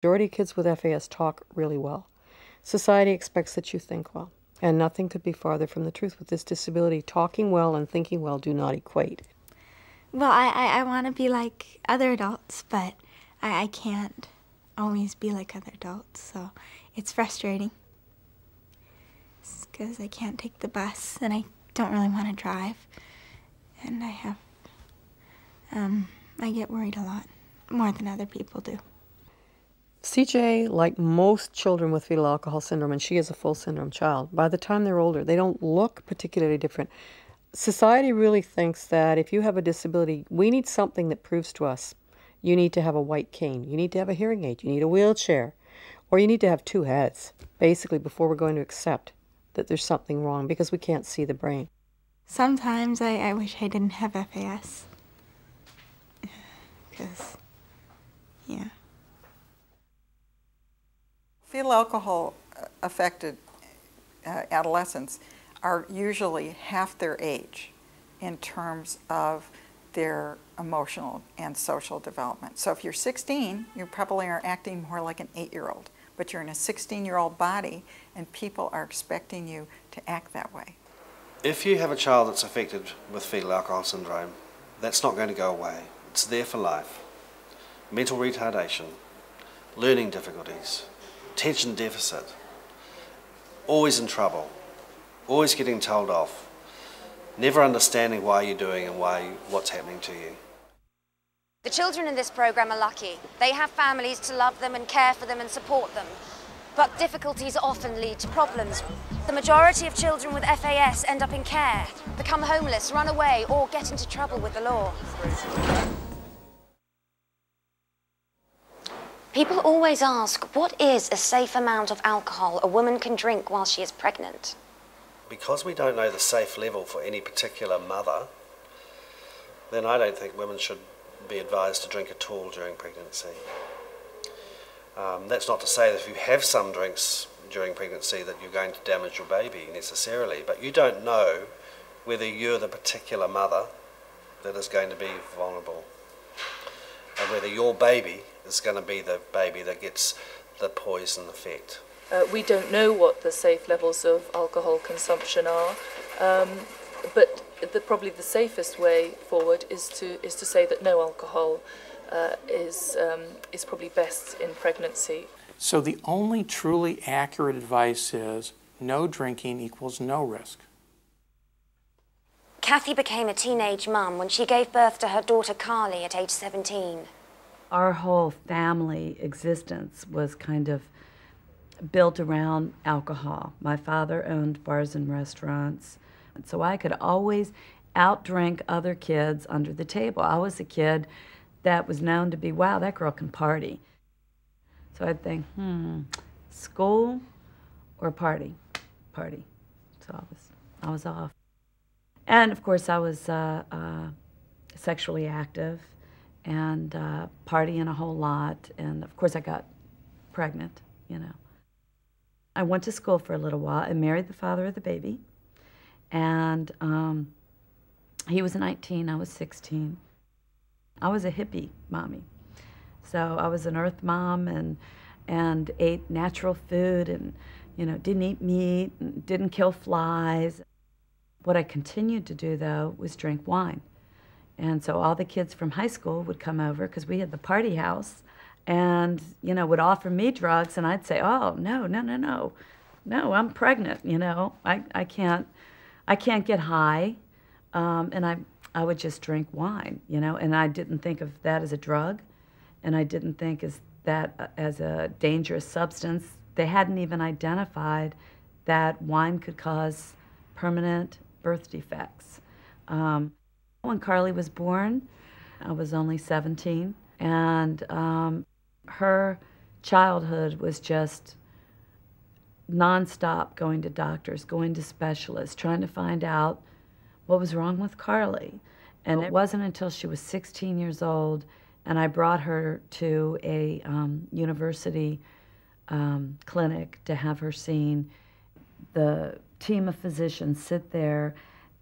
Majority of kids with FAS talk really well. Society expects that you think well, and nothing could be farther from the truth. With this disability, talking well and thinking well do not equate. Well, I want to be like other adults, but I can't always be like other adults, so it's frustrating. It's because I can't take the bus, and I don't really want to drive, and I get worried a lot, more than other people do. CJ, like most children with fetal alcohol syndrome, and she is a full syndrome child, by the time they're older, they don't look particularly different. Society really thinks that if you have a disability, we need something that proves to us you need to have a white cane, you need to have a hearing aid, you need a wheelchair, or you need to have two heads, basically, before we're going to accept that there's something wrong because we can't see the brain. Sometimes I wish I didn't have FAS. Because, yeah. Fetal alcohol affected adolescents are usually half their age in terms of their emotional and social development. So if you're 16, you probably are acting more like an 8-year-old, but you're in a 16-year-old body and people are expecting you to act that way. If you have a child that's affected with fetal alcohol syndrome, that's not going to go away. It's there for life. Mental retardation, learning difficulties, attention deficit, always in trouble, always getting told off, never understanding why you're doing and what's happening to you. The children in this program are lucky. They have families to love them and care for them and support them. But difficulties often lead to problems. The majority of children with FAS end up in care, become homeless, run away, or get into trouble with the law. People always ask, what is a safe amount of alcohol a woman can drink while she is pregnant? Because we don't know the safe level for any particular mother, then I don't think women should be advised to drink at all during pregnancy. That's not to say that if you have some drinks during pregnancy that you're going to damage your baby necessarily, but you don't know whether you're the particular mother that is going to be vulnerable, and whether your baby is going to be the baby that gets the poison effect. We don't know what the safe levels of alcohol consumption are, but probably the safest way forward is to say that no alcohol is probably best in pregnancy. So the only truly accurate advice is no drinking equals no risk. Kathy became a teenage mum when she gave birth to her daughter Carly at age 17. Our whole family existence was kind of built around alcohol. My father owned bars and restaurants, so I could always outdrink other kids under the table. I was a kid that was known to be, wow, that girl can party. So I'd think, school or party? Party. So I was off. And of course I was sexually active and partying a whole lot, and of course I got pregnant, you know. I went to school for a little while and married the father of the baby, and he was 19, I was 16. I was a hippie mommy. So I was an earth mom and ate natural food and, you know, didn't eat meat, and didn't kill flies. What I continued to do, though, was drink wine. And so all the kids from high school would come over, because we had the party house, and, you know, would offer me drugs, and I'd say, oh, no, no, no, no. No, I'm pregnant, you know. I can't get high. And I would just drink wine, you know, and I didn't think of that as a drug, and I didn't think as that as a dangerous substance. They hadn't even identified that wine could cause permanent birth defects. When Carly was born, I was only 17, and her childhood was just nonstop going to doctors, going to specialists, trying to find out what was wrong with Carly. And it wasn't until she was 16 years old and I brought her to a university clinic to have her seen. The team of physicians sit there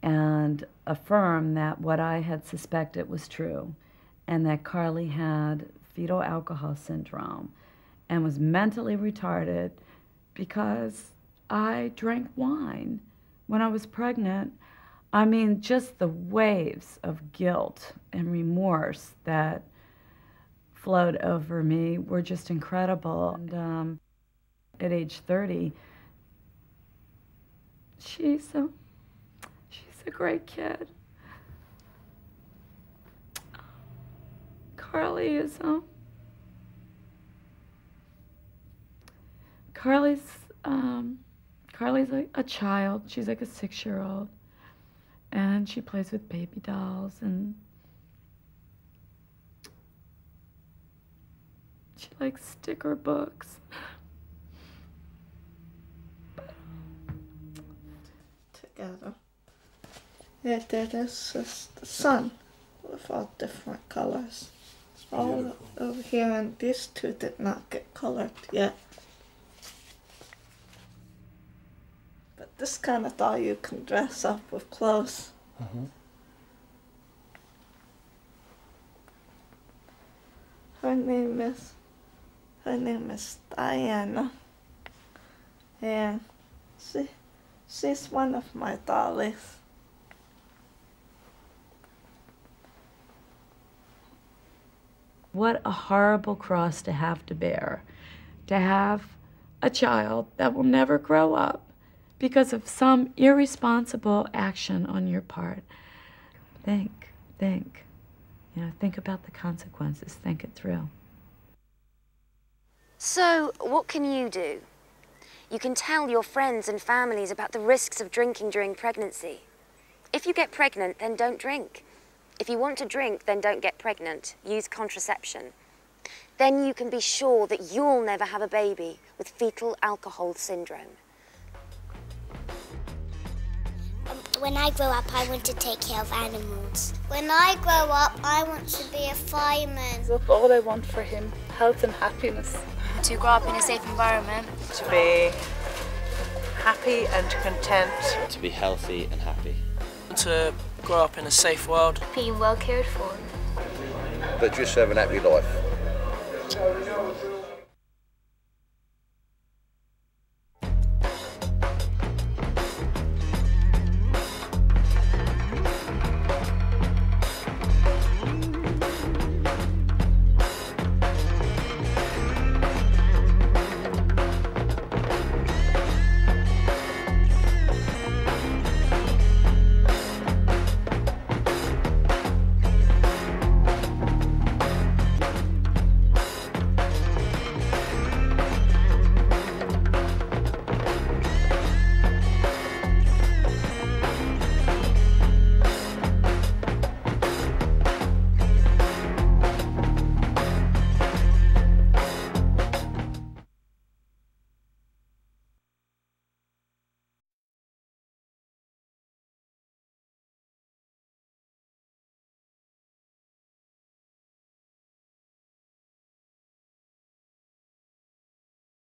and affirm that what I had suspected was true, and that Carly had fetal alcohol syndrome. and was mentally retarded because I drank wine when I was pregnant. I mean, just the waves of guilt and remorse that flowed over me were just incredible. And at age 30, she's a great kid. Carly is Carly's like a child. She's like a 6-year-old, and she plays with baby dolls, and she likes sticker books. Together. Yeah, that is just the sun with all different colors. All over here, and these two did not get colored yet. But this kind of doll you can dress up with clothes. Mm-hmm. Her name is Diana, and she's one of my dollies. What a horrible cross to have to bear, to have a child that will never grow up because of some irresponsible action on your part. Think. Think about the consequences, think it through. So, what can you do? You can tell your friends and families about the risks of drinking during pregnancy. If you get pregnant, then don't drink. If you want to drink, then don't get pregnant. Use contraception. Then you can be sure that you'll never have a baby with fetal alcohol syndrome. When I grow up, I want to take care of animals. When I grow up, I want to be a fireman. That's all I want for him, health and happiness. To grow up in a safe environment. To be happy and content. To be healthy and happy. To grow up in a safe world. Being well cared for. But just have an happy life.